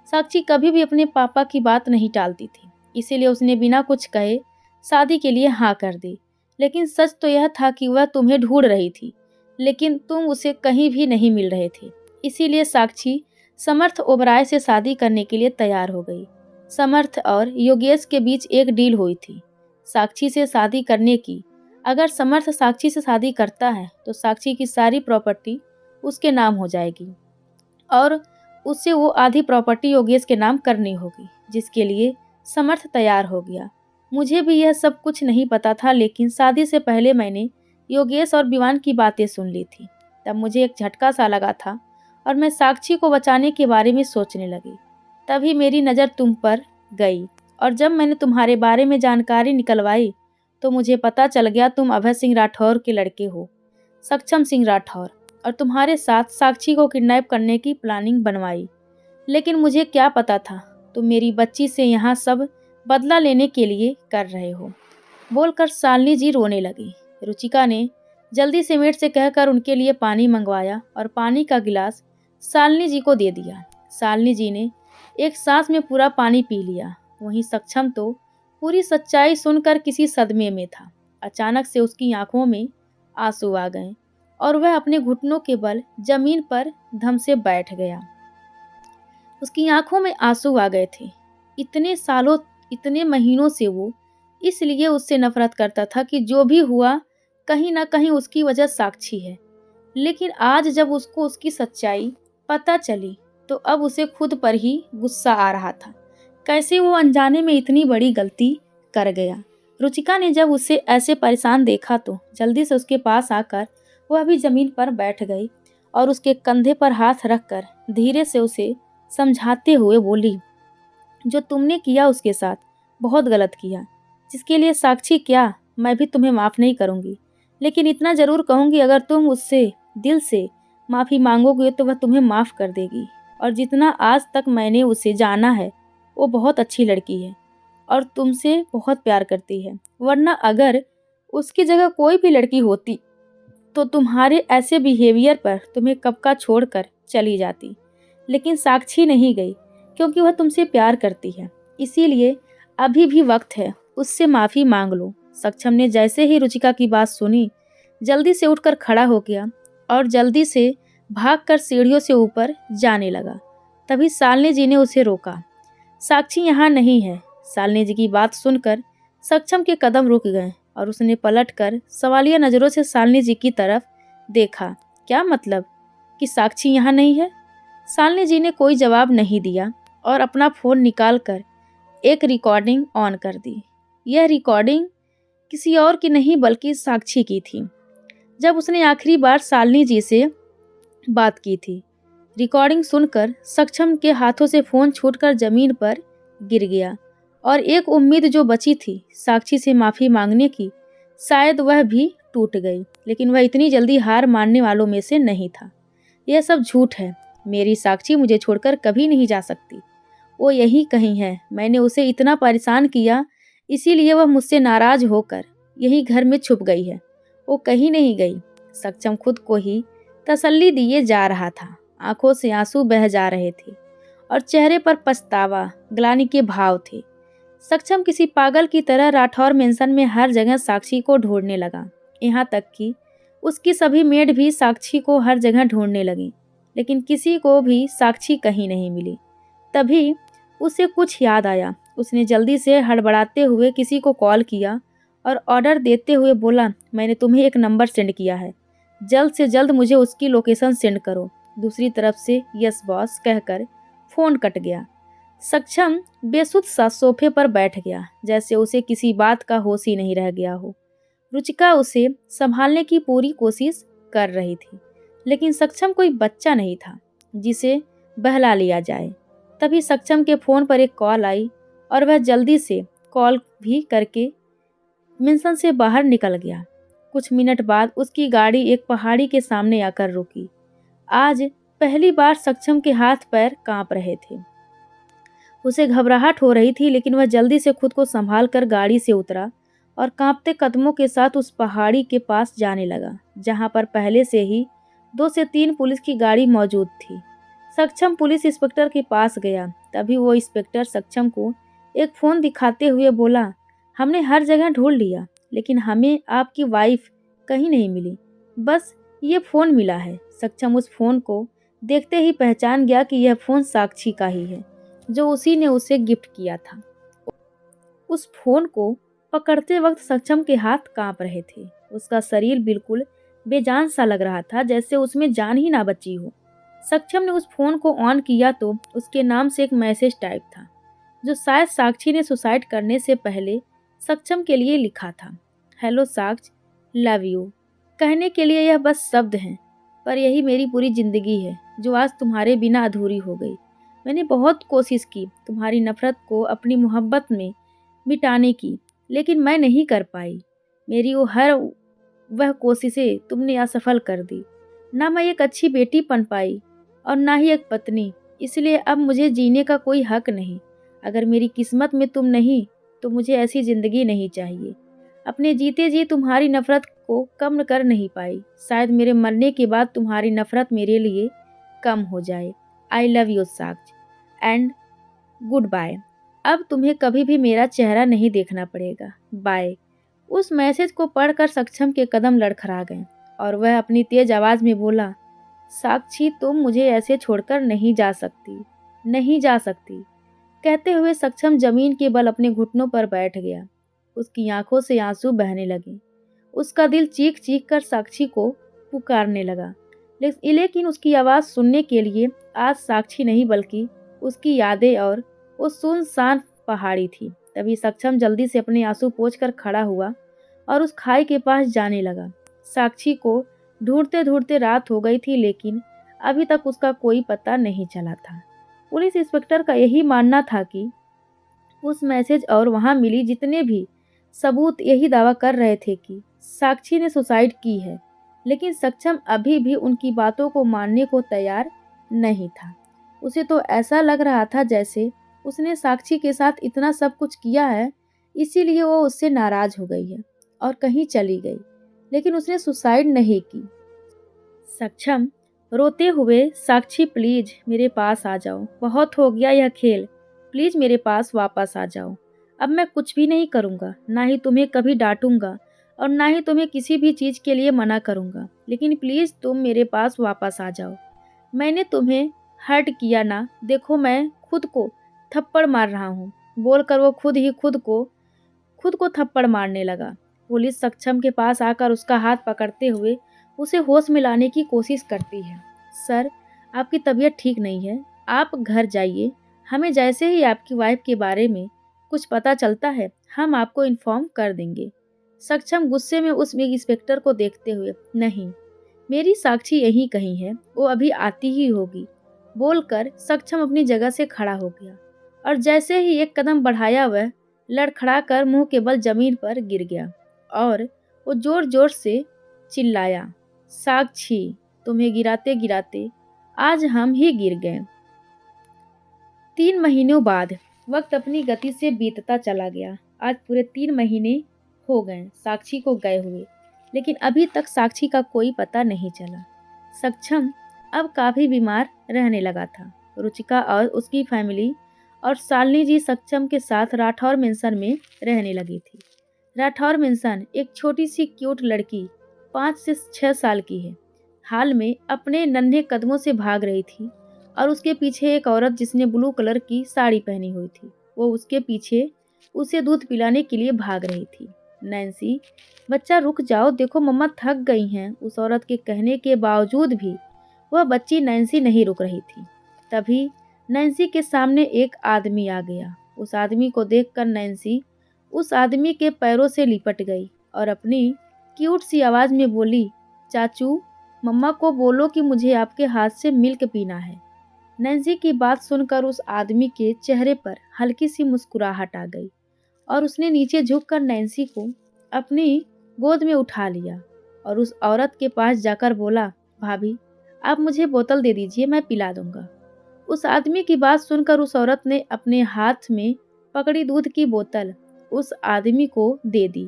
साक्षी कभी भी अपने पापा की बात नहीं टालती थी, इसीलिए उसने बिना कुछ कहे शादी के लिए हाँ कर दी। लेकिन सच तो यह था कि वह तुम्हें ढूंढ रही थी, लेकिन तुम उसे कहीं भी नहीं मिल रहे थे। इसीलिए साक्षी समर्थ ओबराय से शादी करने के लिए तैयार हो गई। समर्थ और योगेश के बीच एक डील हुई थी साक्षी से शादी करने की। अगर समर्थ साक्षी से शादी करता है तो साक्षी की सारी प्रॉपर्टी उसके नाम हो जाएगी और उससे वो आधी प्रॉपर्टी योगेश के नाम करनी होगी, जिसके लिए समर्थ तैयार हो गया। मुझे भी यह सब कुछ नहीं पता था, लेकिन शादी से पहले मैंने योगेश और विवान की बातें सुन ली थी। तब मुझे एक झटका सा लगा था और मैं साक्षी को बचाने के बारे में सोचने लगी। तभी मेरी नज़र तुम पर गई और जब मैंने तुम्हारे बारे में जानकारी निकलवाई तो मुझे पता चल गया तुम अभय सिंह राठौर के लड़के हो, सक्षम सिंह राठौर, और तुम्हारे साथ साक्षी को किडनैप करने की प्लानिंग बनवाई। लेकिन मुझे क्या पता था तुम मेरी बच्ची से यहाँ सब बदला लेने के लिए कर रहे हो। बोलकर शालिनी जी रोने लगी। रुचिका ने जल्दी से मेड से कहकर उनके लिए पानी मंगवाया और पानी का गिलास शालिनी जी को दे दिया। शालिनी जी ने एक सांस में पूरा पानी पी लिया। वहीं सक्षम तो पूरी सच्चाई सुनकर किसी सदमे में था। अचानक से उसकी आंखों में आंसू आ गए और वह अपने घुटनों के बल जमीन पर धम से बैठ गया। उसकी आंखों में आंसू आ गए थे। इतने सालों, इतने महीनों से वो इसलिए उससे नफरत करता था कि जो भी हुआ कहीं ना कहीं उसकी वजह साक्षी है। लेकिन आज जब उसको उसकी सच्चाई पता चली तो अब उसे खुद पर ही गुस्सा आ रहा था। कैसे वो अनजाने में इतनी बड़ी गलती कर गया। रुचिका ने जब उसे ऐसे परेशान देखा तो जल्दी से उसके पास आकर वह भी जमीन पर बैठ गई और उसके कंधे पर हाथ रखकर धीरे से उसे समझाते हुए बोली, जो तुमने किया उसके साथ बहुत गलत किया, जिसके लिए साक्षी क्या मैं भी तुम्हें माफ़ नहीं करूँगी। लेकिन इतना ज़रूर कहूँगी, अगर तुम उससे दिल से माफ़ी मांगोगे तो वह तुम्हें माफ़ कर देगी। और जितना आज तक मैंने उसे जाना है वो बहुत अच्छी लड़की है और तुमसे बहुत प्यार करती है। वरना अगर उसकी जगह कोई भी लड़की होती तो तुम्हारे ऐसे बिहेवियर पर तुम्हें कब का छोड़कर चली जाती। लेकिन साक्षी नहीं गई क्योंकि वह तुमसे प्यार करती है। इसीलिए अभी भी वक्त है, उससे माफ़ी मांग लो। सक्षम ने जैसे ही रुचिका की बात सुनी जल्दी से उठकर खड़ा हो गया और जल्दी से भागकर सीढ़ियों से ऊपर जाने लगा। तभी शालिनी जी ने उसे रोका। साक्षी यहाँ नहीं है। शालिनी जी की बात सुनकर सक्षम के कदम रुक गए और उसने पलटकर सवालिया नज़रों से शालिनी जी की तरफ देखा। क्या मतलब कि साक्षी यहाँ नहीं है? शालिनी जी ने कोई जवाब नहीं दिया और अपना फ़ोन निकालकर एक रिकॉर्डिंग ऑन कर दी। यह रिकॉर्डिंग किसी और की नहीं बल्कि साक्षी की थी, जब उसने आखिरी बार शालिनी जी से बात की थी। रिकॉर्डिंग सुनकर सक्षम के हाथों से फ़ोन छूटकर ज़मीन पर गिर गया और एक उम्मीद जो बची थी साक्षी से माफ़ी मांगने की, शायद वह भी टूट गई। लेकिन वह इतनी जल्दी हार मानने वालों में से नहीं था। यह सब झूठ है। मेरी साक्षी मुझे छोड़कर कभी नहीं जा सकती। वो यही कहीं है। मैंने उसे इतना परेशान किया, इसीलिए वह मुझसे नाराज़ होकर यही घर में छुप गई है। वो कहीं नहीं गई। सक्षम खुद को ही तसल्ली दिए जा रहा था। आंखों से आंसू बह जा रहे थे और चेहरे पर पछतावा, ग्लानि के भाव थे। सक्षम किसी पागल की तरह राठौर मेंशन में हर जगह साक्षी को ढूंढने लगा। यहाँ तक कि उसकी सभी मेड भी साक्षी को हर जगह ढूंढने लगी, लेकिन किसी को भी साक्षी कहीं नहीं मिली। तभी उसे कुछ याद आया। उसने जल्दी से हड़बड़ाते हुए किसी को कॉल किया और ऑर्डर देते हुए बोला, मैंने तुम्हें एक नंबर सेंड किया है, जल्द से जल्द मुझे उसकी लोकेशन सेंड करो। दूसरी तरफ से यस बॉस कहकर फ़ोन कट गया। सक्षम बेसुध सा सोफे पर बैठ गया, जैसे उसे किसी बात का होश ही नहीं रह गया हो। रुचिका उसे संभालने की पूरी कोशिश कर रही थी, लेकिन सक्षम कोई बच्चा नहीं था जिसे बहला लिया जाए। तभी सक्षम के फ़ोन पर एक कॉल आई और वह जल्दी से कॉल भी करके मेंशन से बाहर निकल गया। कुछ मिनट बाद उसकी गाड़ी एक पहाड़ी के सामने आकर रुकी। आज पहली बार सक्षम के हाथ पैर कांप रहे थे। उसे घबराहट हो रही थी, लेकिन वह जल्दी से खुद को संभाल कर गाड़ी से उतरा और कांपते कदमों के साथ उस पहाड़ी के पास जाने लगा, जहां पर पहले से ही 2 से 3 पुलिस की गाड़ी मौजूद थी। सक्षम पुलिस इंस्पेक्टर के पास गया। तभी वो इंस्पेक्टर सक्षम को एक फ़ोन दिखाते हुए बोला, हमने हर जगह ढूंढ लिया, लेकिन हमें आपकी वाइफ कहीं नहीं मिली। बस ये फ़ोन मिला है। सक्षम उस फ़ोन को देखते ही पहचान गया कि यह फ़ोन साक्षी का ही है, जो उसी ने उसे गिफ्ट किया था। उस फ़ोन को पकड़ते वक्त सक्षम के हाथ कांप रहे थे। उसका शरीर बिल्कुल बेजान सा लग रहा था, जैसे उसमें जान ही ना बची हो। सक्षम ने उस फ़ोन को ऑन किया तो उसके नाम से एक मैसेज टाइप था, जो शायद साक्षी ने सुसाइड करने से पहले सक्षम के लिए लिखा था। हेलो साक्ष, लव यू कहने के लिए यह बस शब्द हैं, पर यही मेरी पूरी ज़िंदगी है जो आज तुम्हारे बिना अधूरी हो गई। मैंने बहुत कोशिश की तुम्हारी नफ़रत को अपनी मोहब्बत में मिटाने की, लेकिन मैं नहीं कर पाई। मेरी वह कोशिशें तुमने असफल कर दी। ना मैं एक अच्छी बेटी बन पाई और ना ही एक पत्नी। इसलिए अब मुझे जीने का कोई हक नहीं। अगर मेरी किस्मत में तुम नहीं तो मुझे ऐसी ज़िंदगी नहीं चाहिए। अपने जीते जी तुम्हारी नफ़रत को कम कर नहीं पाई। शायद मेरे मरने के बाद तुम्हारी नफ़रत मेरे लिए कम हो जाए। आई लव यू साक्ष एंड गुड बाय। अब तुम्हें कभी भी मेरा चेहरा नहीं देखना पड़ेगा। बाय। उस मैसेज को पढ़कर सक्षम के कदम लड़खड़ा गए और वह अपनी तेज आवाज़ में बोला, साक्षी तुम मुझे ऐसे छोड़कर नहीं जा सकती, नहीं जा सकती। कहते हुए सक्षम जमीन के बल अपने घुटनों पर बैठ गया। उसकी आंखों से आंसू बहने लगे। उसका दिल चीख चीख कर साक्षी को पुकारने लगा, लेकिन उसकी आवाज़ सुनने के लिए आज साक्षी नहीं बल्कि उसकी यादें और वो सुनसान पहाड़ी थी। तभी सक्षम जल्दी से अपने आंसू पोंछकर खड़ा हुआ और उस खाई के पास जाने लगा। साक्षी को ढूंढते ढूंढते रात हो गई थी, लेकिन अभी तक उसका कोई पता नहीं चला था। पुलिस इंस्पेक्टर का यही मानना था कि उस मैसेज और वहां मिली जितने भी सबूत यही दावा कर रहे थे कि साक्षी ने सुसाइड की है, लेकिन सक्षम अभी भी उनकी बातों को मानने को तैयार नहीं था। उसे तो ऐसा लग रहा था जैसे उसने साक्षी के साथ इतना सब कुछ किया है, इसीलिए वो उससे नाराज हो गई है और कहीं चली गई, लेकिन उसने सुसाइड नहीं की। सक्षम रोते हुए, साक्षी प्लीज मेरे पास आ जाओ, बहुत हो गया यह खेल, प्लीज मेरे पास वापस आ जाओ। अब मैं कुछ भी नहीं करूँगा, ना ही तुम्हें कभी डांटूंगा और ना ही तुम्हें किसी भी चीज़ के लिए मना करूँगा, लेकिन प्लीज़ तुम मेरे पास वापस आ जाओ। मैंने तुम्हें हर्ट किया ना, देखो मैं खुद को थप्पड़ मार रहा हूँ, बोलकर वो खुद ही खुद को थप्पड़ मारने लगा। पुलिस सक्षम के पास आकर उसका हाथ पकड़ते हुए उसे होश में लाने की कोशिश करती है। सर, आपकी तबीयत ठीक नहीं है, आप घर जाइए। हमें जैसे ही आपकी वाइफ के बारे में कुछ पता चलता है हम आपको इन्फॉर्म कर देंगे। सक्षम गुस्से में उस इंस्पेक्टर को देखते हुए, नहीं, मेरी साक्षी यहीं कहीं है, वो अभी आती ही होगी बोलकर सक्षम अपनी जगह से खड़ा हो गया और जैसे ही एक कदम बढ़ाया वह लड़खड़ाकर मुंह के बल जमीन पर गिर गया और वो जोर जोर से चिल्लाया, साक्षी, तुम्हें गिराते गिराते आज हम ही गिर गए। 3 महीनों बाद वक्त अपनी गति से बीतता चला गया। आज पूरे 3 महीने हो गए साक्षी को गए हुए, लेकिन अभी तक साक्षी का कोई पता नहीं चला। सक्षम अब काफी बीमार रहने लगा था। रुचिका और उसकी फैमिली और शालिनी जी सक्षम के साथ राठौर मेंशन में रहने लगी थी। राठौर मेंशन एक छोटी सी क्यूट लड़की 5 से 6 साल की है। हाल में अपने नन्हे कदमों से भाग रही थी और उसके पीछे एक औरत जिसने ब्लू कलर की साड़ी पहनी हुई थी, वो उसके पीछे उसे दूध पिलाने के लिए भाग रही थी। नैन्सी, बच्चा रुक जाओ, देखो मम्मा थक गई हैं। उस औरत के कहने के बावजूद भी वह बच्ची नैन्सी नहीं रुक रही थी। तभी नैन्सी के सामने एक आदमी आ गया। उस आदमी को देखकर नैन्सी उस आदमी के पैरों से लिपट गई और अपनी क्यूट सी आवाज में बोली, चाचू, मम्मा को बोलो कि मुझे आपके हाथ से मिल्क पीना है। नैन्सी की बात सुनकर उस आदमी के चेहरे पर हल्की सी मुस्कुराहट आ गई और उसने नीचे झुककर नैन्सी को अपनी गोद में उठा लिया और उस औरत के पास जाकर बोला, भाभी, आप मुझे बोतल दे दीजिए, मैं पिला दूंगा। उस आदमी की बात सुनकर उस औरत ने अपने हाथ में पकड़ी दूध की बोतल उस आदमी को दे दी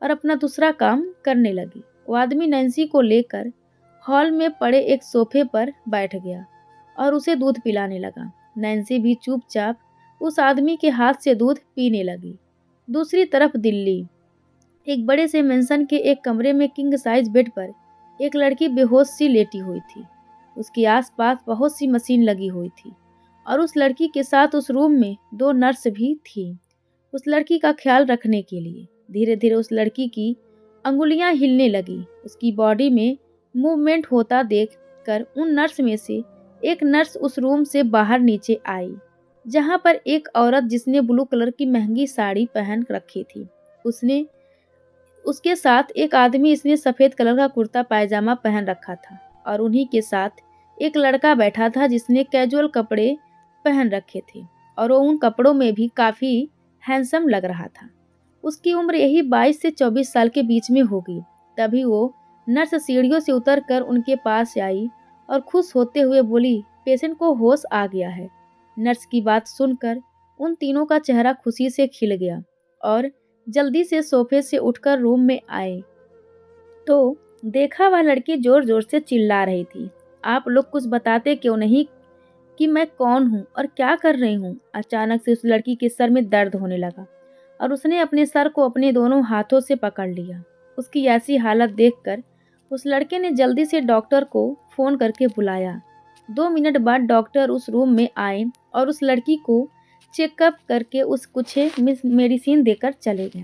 और अपना दूसरा काम करने लगी। वो आदमी नैन्सी को लेकर हॉल में पड़े एक सोफे पर बैठ गया और उसे दूध पिलाने लगा। नैन्सी भी चुपचाप उस आदमी के हाथ से दूध पीने लगी। दूसरी तरफ दिल्ली, एक बड़े से मेंशन के एक कमरे में किंग साइज बेड पर एक लड़की बेहोश सी लेटी हुई थी। उसके आसपास बहुत सी मशीन लगी हुई थी और उस लड़की के साथ उस रूम में 2 नर्स भी थी उस लड़की का ख्याल रखने के लिए। धीरे धीरे उस लड़की की अंगुलियां हिलने लगी। उसकी बॉडी में मूवमेंट होता देख कर उन नर्स में से एक नर्स उस रूम से बाहर नीचे आई, जहां पर एक औरत जिसने ब्लू कलर की महंगी साड़ी पहन रखी थी, उसके साथ एक आदमी इसने सफेद कलर का कुर्ता पायजामा पहन रखा था और उन्हीं के साथ एक लड़का बैठा था जिसने कैजुअल कपड़े पहन रखे थे और वो उन कपड़ों में भी काफी हैंडसम लग रहा था। उसकी उम्र यही 22 से 24 साल के बीच में होगी। तभी वो नर्स सीढ़ियों से उतरकर उनके पास आई और खुश होते हुए बोली, पेशेंट को होश आ गया है। नर्स की बात सुनकर उन तीनों का चेहरा खुशी से खिल गया और जल्दी से सोफे से उठकर रूम में आए तो देखा वह लड़की जोर जोर से चिल्ला रही थी, आप लोग कुछ बताते क्यों नहीं कि मैं कौन हूँ और क्या कर रही हूँ। अचानक से उस लड़की के सर में दर्द होने लगा और उसने अपने सर को अपने दोनों हाथों से पकड़ लिया। उसकी ऐसी हालत देखकर उस लड़के ने जल्दी से डॉक्टर को फोन करके बुलाया। 2 मिनट बाद डॉक्टर उस रूम में आए और उस लड़की को चेकअप करके उस कुछ मेडिसिन देकर चले गए।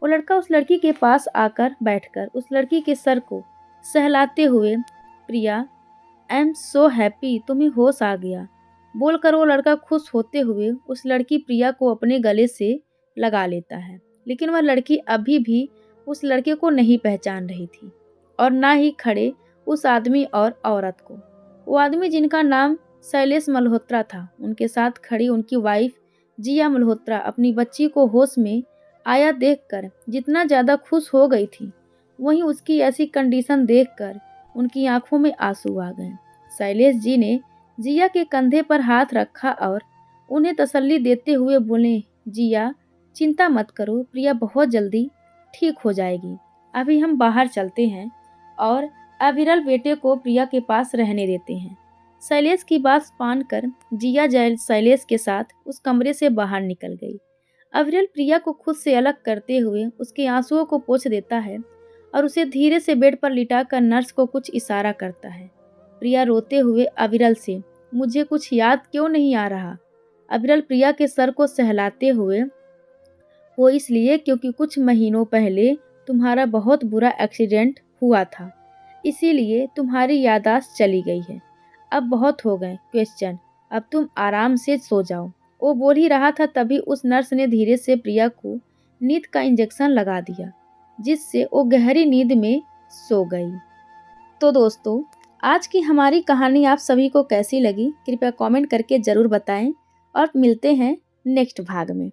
वो लड़का उस लड़की के पास आकर बैठकर उस लड़की के सर को सहलाते हुए, प्रिया, आई एम सो हैप्पी, तुम्हें होश आ गया, बोलकर वो लड़का खुश होते हुए उस लड़की प्रिया को अपने गले से लगा लेता है। लेकिन वह लड़की अभी भी उस लड़के को नहीं पहचान रही थी और ना ही खड़े उस आदमी और औरत को। वो आदमी जिनका नाम शैलेश मल्होत्रा था, उनके साथ खड़ी उनकी वाइफ जिया मल्होत्रा अपनी बच्ची को होश में आया देखकर जितना ज़्यादा खुश हो गई थी, वहीं उसकी ऐसी कंडीशन देखकर उनकी आंखों में आंसू आ गए। शैलेश जी ने जिया के कंधे पर हाथ रखा और उन्हें तसल्ली देते हुए बोले, जिया, चिंता मत करो, प्रिया बहुत जल्दी ठीक हो जाएगी। अभी हम बाहर चलते हैं और अविरल बेटे को प्रिया के पास रहने देते हैं। शैलेश की बात मानकर जिया शैलेश के साथ उस कमरे से बाहर निकल गई। अविरल प्रिया को खुद से अलग करते हुए उसके आंसुओं को पोंछ देता है और उसे धीरे से बेड पर लिटाकर नर्स को कुछ इशारा करता है। प्रिया रोते हुए अविरल से, मुझे कुछ याद क्यों नहीं आ रहा। अविरल प्रिया के सर को सहलाते हुए, वो इसलिए क्योंकि कुछ महीनों पहले तुम्हारा बहुत बुरा एक्सीडेंट हुआ था, इसीलिए तुम्हारी याददाश्त चली गई है। अब बहुत हो गए क्वेश्चन, अब तुम आराम से सो जाओ। वो बोल ही रहा था तभी उस नर्स ने धीरे से प्रिया को नींद का इंजेक्शन लगा दिया, जिससे वो गहरी नींद में सो गई। तो दोस्तों, आज की हमारी कहानी आप सभी को कैसी लगी कृपया कमेंट करके ज़रूर बताएं और मिलते हैं नेक्स्ट भाग में।